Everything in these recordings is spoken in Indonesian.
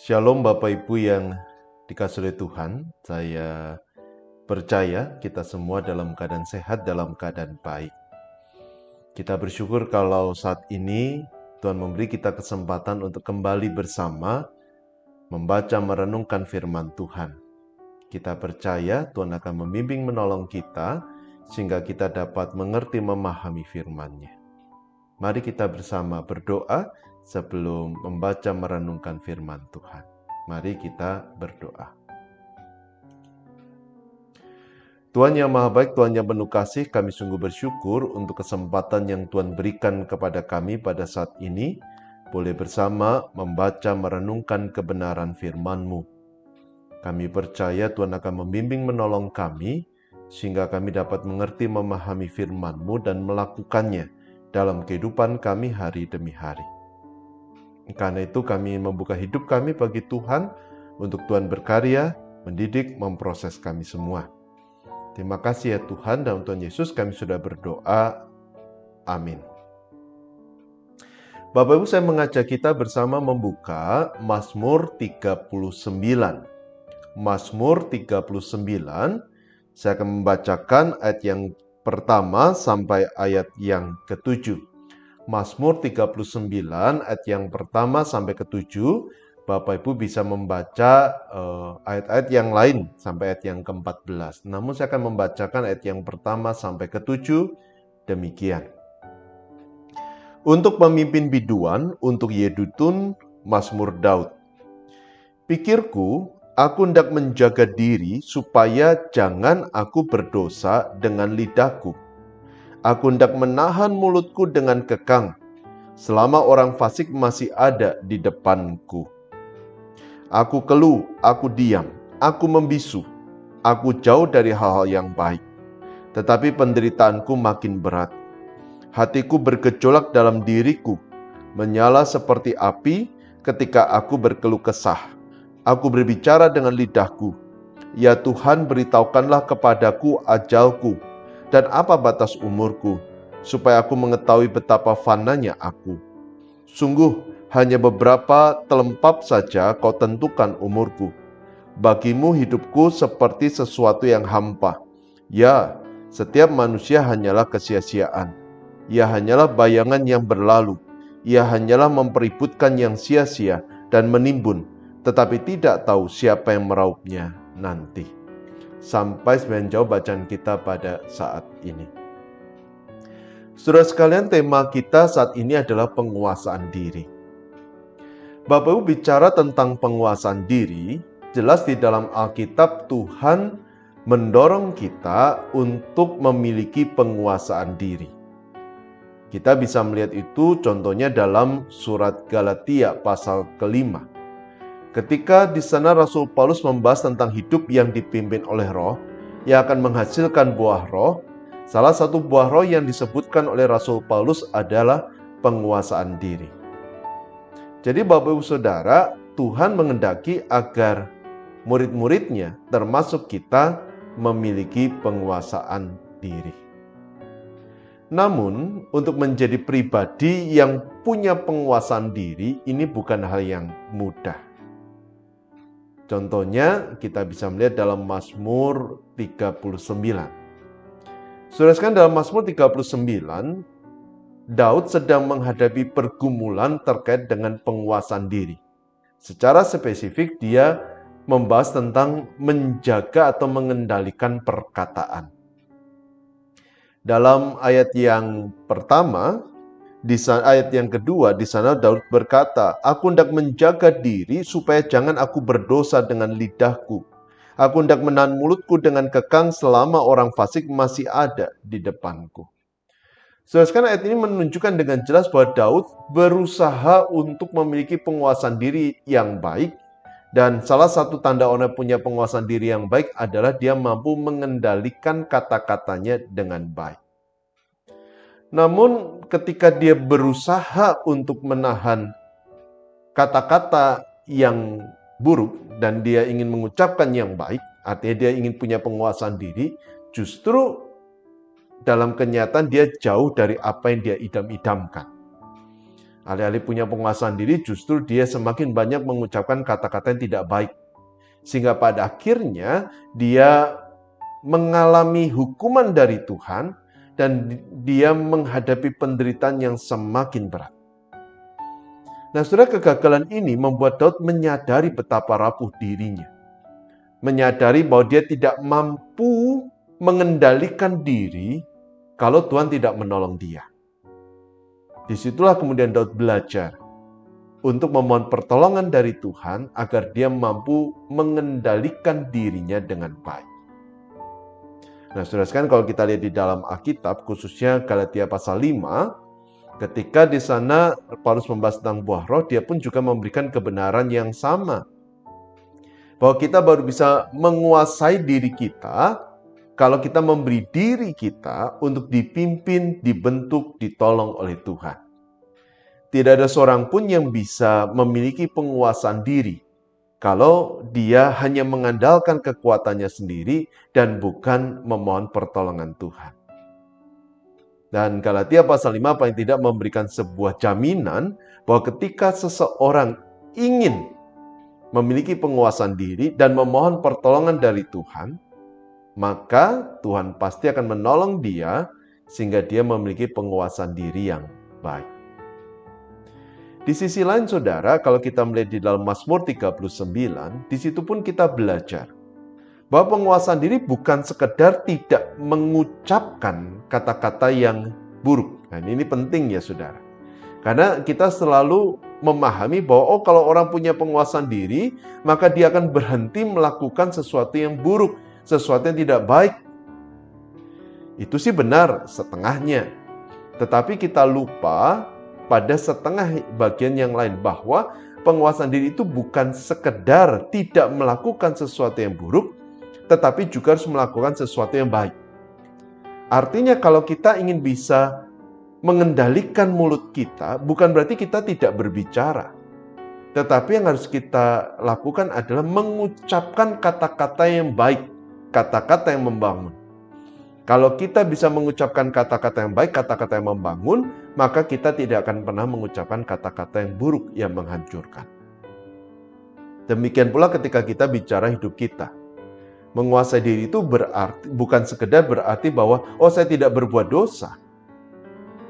Shalom Bapak Ibu yang dikasihi oleh Tuhan. Saya percaya kita semua dalam keadaan sehat, dalam keadaan baik. Kita bersyukur kalau saat ini Tuhan memberi kita kesempatan untuk kembali bersama membaca merenungkan firman Tuhan. Kita percaya Tuhan akan membimbing menolong kita sehingga kita dapat mengerti memahami firman-Nya. Mari kita bersama berdoa sebelum membaca merenungkan firman Tuhan. Mari kita berdoa. Tuhan yang Maha Baik, Tuhan yang penuh kasih, kami sungguh bersyukur untuk kesempatan yang Tuhan berikan kepada kami pada saat ini, boleh bersama membaca merenungkan kebenaran firman-Mu. Kami percaya Tuhan akan membimbing menolong kami, sehingga kami dapat mengerti memahami firman-Mu dan melakukannya dalam kehidupan kami hari demi hari. Karena itu kami membuka hidup kami bagi Tuhan, untuk Tuhan berkarya, mendidik, memproses kami semua. Terima kasih ya Tuhan, dalam Tuhan Yesus kami sudah berdoa. Amin. Bapak Ibu, saya mengajak kita bersama membuka Mazmur 39. Mazmur 39, saya akan membacakan ayat yang pertama sampai ayat yang ke-7. Mazmur 39 ayat yang pertama sampai ke-7, Bapak Ibu bisa membaca ayat-ayat yang lain sampai ayat yang ke-14. Namun saya akan membacakan ayat yang pertama sampai ke-7 demikian. Untuk pemimpin biduan, untuk Yedutun, Mazmur Daud. Pikirku, aku hendak menjaga diri supaya jangan aku berdosa dengan lidahku. Aku hendak menahan mulutku dengan kekang, selama orang fasik masih ada di depanku. Aku keluh, aku diam, aku membisu, aku jauh dari hal-hal yang baik. Tetapi penderitaanku makin berat. Hatiku bergejolak dalam diriku, menyala seperti api ketika aku berkeluh kesah. Aku berbicara dengan lidahku, ya Tuhan, beritahukanlah kepadaku ajalku, dan apa batas umurku, supaya aku mengetahui betapa fananya aku. Sungguh, hanya beberapa telempap saja kau tentukan umurku. Bagimu hidupku seperti sesuatu yang hampa. Ya, setiap manusia hanyalah kesia-siaan. Ia hanyalah bayangan yang berlalu. Ia hanyalah mempeributkan yang sia-sia dan menimbun, tetapi tidak tahu siapa yang merauapnya nanti. Sampai sebagian jauh bacaan kita pada saat ini. Saudara sekalian, tema kita saat ini adalah penguasaan diri. Bapak Ibu bicara tentang penguasaan diri, jelas di dalam Alkitab Tuhan mendorong kita untuk memiliki penguasaan diri. Kita bisa melihat itu contohnya dalam surat Galatia pasal ke-5. Ketika di sana Rasul Paulus membahas tentang hidup yang dipimpin oleh Roh, yang akan menghasilkan buah Roh, salah satu buah Roh yang disebutkan oleh Rasul Paulus adalah penguasaan diri. Jadi Bapak Ibu Saudara, Tuhan menghendaki agar murid-muridnya, termasuk kita, memiliki penguasaan diri. Namun, untuk menjadi pribadi yang punya penguasaan diri, ini bukan hal yang mudah. Contohnya kita bisa melihat dalam Mazmur 39. Saudara sekalian, dalam Mazmur 39, Daud sedang menghadapi pergumulan terkait dengan penguasaan diri. Secara spesifik dia membahas tentang menjaga atau mengendalikan perkataan. Dalam ayat yang pertama, di ayat yang kedua, di sana Daud berkata, aku hendak menjaga diri supaya jangan aku berdosa dengan lidahku. Aku hendak menahan mulutku dengan kekang selama orang fasik masih ada di depanku. Saudara sekalian, ayat ini menunjukkan dengan jelas bahwa Daud berusaha untuk memiliki penguasaan diri yang baik. Dan salah satu tanda orang punya penguasaan diri yang baik adalah dia mampu mengendalikan kata-katanya dengan baik. Namun ketika dia berusaha untuk menahan kata-kata yang buruk dan dia ingin mengucapkan yang baik, artinya dia ingin punya penguasaan diri, justru dalam kenyataan dia jauh dari apa yang dia idam-idamkan. Alih-alih punya penguasaan diri, justru dia semakin banyak mengucapkan kata-kata yang tidak baik. Sehingga pada akhirnya dia mengalami hukuman dari Tuhan dan dia menghadapi penderitaan yang semakin berat. Nah, saudara, kegagalan ini membuat Daud menyadari betapa rapuh dirinya. Menyadari bahwa dia tidak mampu mengendalikan diri kalau Tuhan tidak menolong dia. Disitulah kemudian Daud belajar untuk memohon pertolongan dari Tuhan agar dia mampu mengendalikan dirinya dengan baik. Nah, saudara sekalian, kalau kita lihat di dalam Alkitab, khususnya Galatia pasal 5, ketika di sana Paulus membahas tentang buah roh, dia pun juga memberikan kebenaran yang sama. Bahwa kita baru bisa menguasai diri kita kalau kita memberi diri kita untuk dipimpin, dibentuk, ditolong oleh Tuhan. Tidak ada seorang pun yang bisa memiliki penguasaan diri kalau dia hanya mengandalkan kekuatannya sendiri dan bukan memohon pertolongan Tuhan. Dan Galatia pasal 5 paling tidak memberikan sebuah jaminan bahwa ketika seseorang ingin memiliki penguasaan diri dan memohon pertolongan dari Tuhan, maka Tuhan pasti akan menolong dia sehingga dia memiliki penguasaan diri yang baik. Di sisi lain, saudara, kalau kita melihat di dalam Mazmur 39, di situ pun kita belajar bahwa penguasaan diri bukan sekedar tidak mengucapkan kata-kata yang buruk. Nah, ini penting ya, saudara. Karena kita selalu memahami bahwa kalau orang punya penguasaan diri, maka dia akan berhenti melakukan sesuatu yang buruk, sesuatu yang tidak baik. Itu sih benar setengahnya. Tetapi kita lupa pada setengah bagian yang lain bahwa penguasaan diri itu bukan sekedar tidak melakukan sesuatu yang buruk, tetapi juga harus melakukan sesuatu yang baik. Artinya kalau kita ingin bisa mengendalikan mulut kita, bukan berarti kita tidak berbicara. Tetapi yang harus kita lakukan adalah mengucapkan kata-kata yang baik, kata-kata yang membangun. Kalau kita bisa mengucapkan kata-kata yang baik, kata-kata yang membangun, maka kita tidak akan pernah mengucapkan kata-kata yang buruk, yang menghancurkan. Demikian pula ketika kita bicara hidup kita. Menguasai diri itu berarti bukan sekedar berarti bahwa saya tidak berbuat dosa.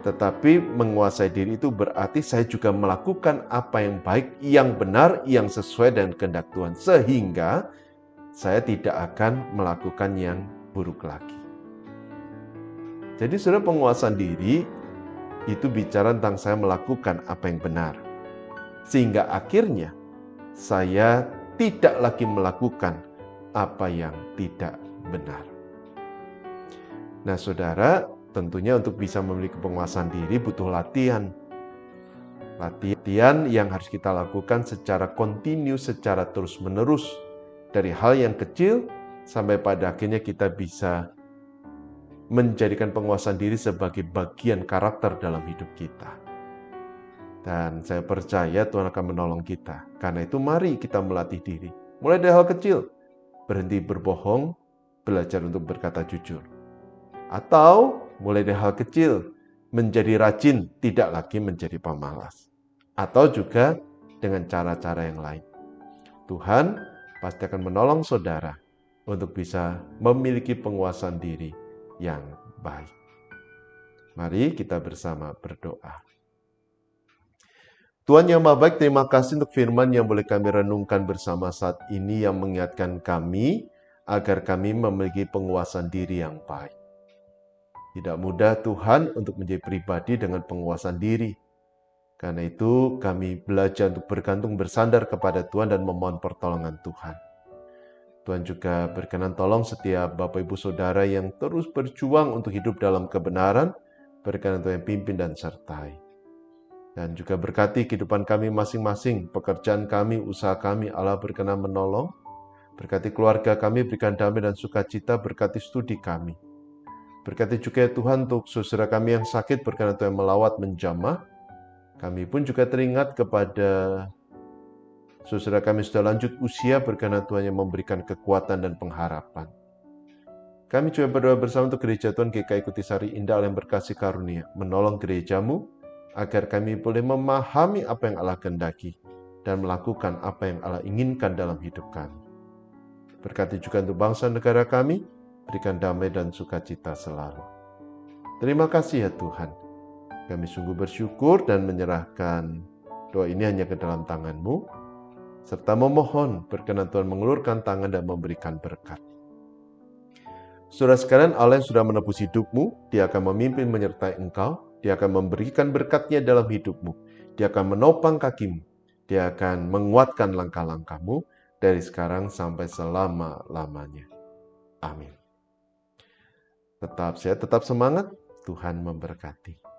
Tetapi menguasai diri itu berarti saya juga melakukan apa yang baik, yang benar, yang sesuai dengan kehendak Tuhan. Sehingga saya tidak akan melakukan yang buruk lagi. Jadi saudara, penguasaan diri itu bicara tentang saya melakukan apa yang benar. Sehingga akhirnya saya tidak lagi melakukan apa yang tidak benar. Nah, saudara, tentunya untuk bisa memiliki penguasaan diri butuh latihan. Latihan yang harus kita lakukan secara kontinu, secara terus-menerus. Dari hal yang kecil sampai pada akhirnya kita bisa menjadikan penguasaan diri sebagai bagian karakter dalam hidup kita. Dan saya percaya Tuhan akan menolong kita. Karena itu mari kita melatih diri. Mulai dari hal kecil. Berhenti berbohong, belajar untuk berkata jujur. Atau mulai dari hal kecil, menjadi rajin, tidak lagi menjadi pemalas. Atau juga dengan cara-cara yang lain. Tuhan pasti akan menolong saudara untuk bisa memiliki penguasaan diri yang baik. Mari kita bersama berdoa. Tuhan yang Maha Baik, terima kasih untuk firman yang boleh kami renungkan bersama saat ini yang mengingatkan kami agar kami memiliki penguasaan diri yang baik. Tidak mudah Tuhan untuk menjadi pribadi dengan penguasaan diri. Karena itu kami belajar untuk bergantung bersandar kepada Tuhan dan memohon pertolongan Tuhan. Tuhan juga berkenan tolong setiap Bapak Ibu Saudara yang terus berjuang untuk hidup dalam kebenaran, berkenan Tuhan pimpin dan sertai. Dan juga berkati kehidupan kami masing-masing, pekerjaan kami, usaha kami, Allah berkenan menolong. Berkati keluarga kami, berikan damai dan sukacita, berkati studi kami. Berkati juga ya Tuhan untuk saudara kami yang sakit, berkenan Tuhan melawat, menjamah. Kami pun juga teringat kepada saudara kami sudah lanjut usia, berkenan Tuhan yang memberikan kekuatan dan pengharapan. Kami juga berdoa bersama untuk gereja Tuhan GKI Kutisari Indah yang berkasih karunia, menolong gerejamu, agar kami boleh memahami apa yang Allah kehendaki dan melakukan apa yang Allah inginkan dalam hidup kami. Berkati juga untuk bangsa negara kami, berikan damai dan sukacita selalu. Terima kasih ya Tuhan. Kami sungguh bersyukur dan menyerahkan doa ini hanya ke dalam tangan-Mu, serta memohon berkenan Tuhan mengulurkan tangan dan memberikan berkat. Saudara sekalian, Allah yang sudah menebus hidupmu, Dia akan memimpin menyertai engkau, Dia akan memberikan berkat-Nya dalam hidupmu, Dia akan menopang kakimu, Dia akan menguatkan langkah-langkahmu dari sekarang sampai selama-lamanya. Amin. Tetap sehat, tetap semangat, Tuhan memberkati.